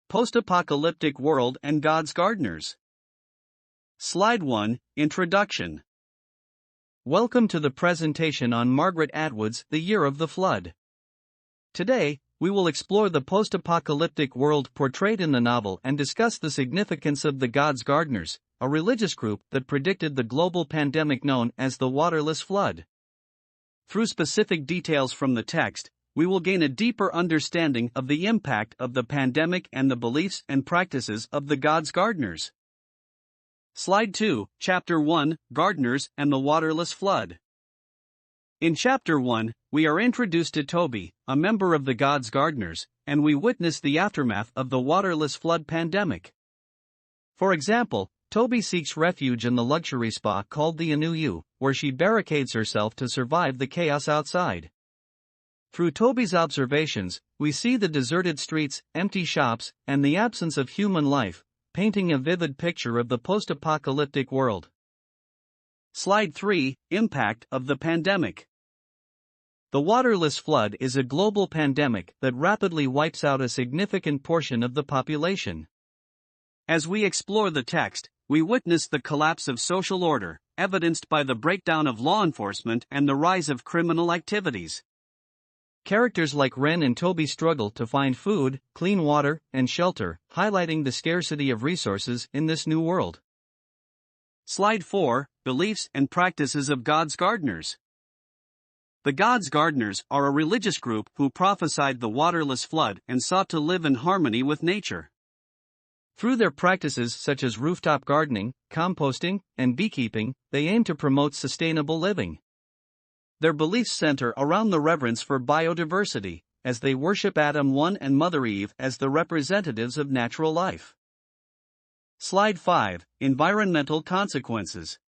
Post-Apocalyptic World and God's Gardeners. Slide 1, Introduction. Welcome to the presentation on Margaret Atwood's The Year of the Flood. Today, we will explore the post-apocalyptic world portrayed in the novel and discuss the significance of the God's Gardeners, a religious group that predicted the global pandemic known as the waterless flood. Through specific details from the text, we will gain a deeper understanding of the impact of the pandemic and the beliefs and practices of the God's Gardeners. Slide 2, Chapter 1, Gardeners and the Waterless Flood. In Chapter 1, we are introduced to Toby, a member of the God's Gardeners, and we witness the aftermath of the waterless flood pandemic. For example, Toby seeks refuge in the luxury spa called the Anu, where she barricades herself to survive the chaos outside. Through Toby's observations, we see the deserted streets, empty shops, and the absence of human life, painting a vivid picture of the post-apocalyptic world. Slide 3, Impact of the Pandemic. The waterless flood is a global pandemic that rapidly wipes out a significant portion of the population. As we explore the text, we witness the collapse of social order, evidenced by the breakdown of law enforcement and the rise of criminal activities. Characters like Ren and Toby struggle to find food, clean water, and shelter, highlighting the scarcity of resources in this new world. Slide 4, Beliefs and Practices of God's Gardeners. The God's Gardeners are a religious group who prophesied the waterless flood and sought to live in harmony with nature. Through their practices such as rooftop gardening, composting, and beekeeping, they aim to promote sustainable living. Their beliefs center around the reverence for biodiversity, as they worship Adam 1 and Mother Eve as the representatives of natural life. Slide 5, Environmental Consequences.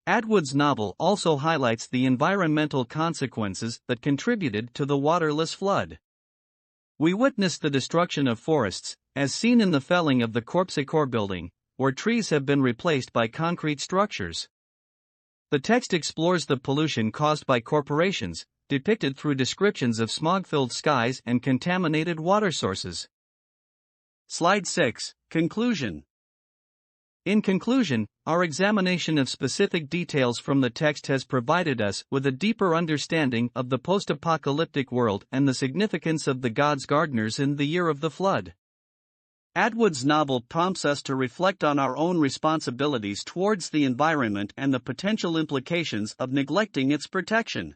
Atwood's novel also highlights the environmental consequences that contributed to the waterless flood. We witness the destruction of forests, as seen in the felling of the Corpsacor building, where trees have been replaced by concrete structures. The text explores the pollution caused by corporations, depicted through descriptions of smog-filled skies and contaminated water sources. Slide 6, Conclusion. In conclusion, our examination of specific details from the text has provided us with a deeper understanding of the post-apocalyptic world and the significance of the God's Gardeners in the year of the flood. Atwood's novel prompts us to reflect on our own responsibilities towards the environment and the potential implications of neglecting its protection.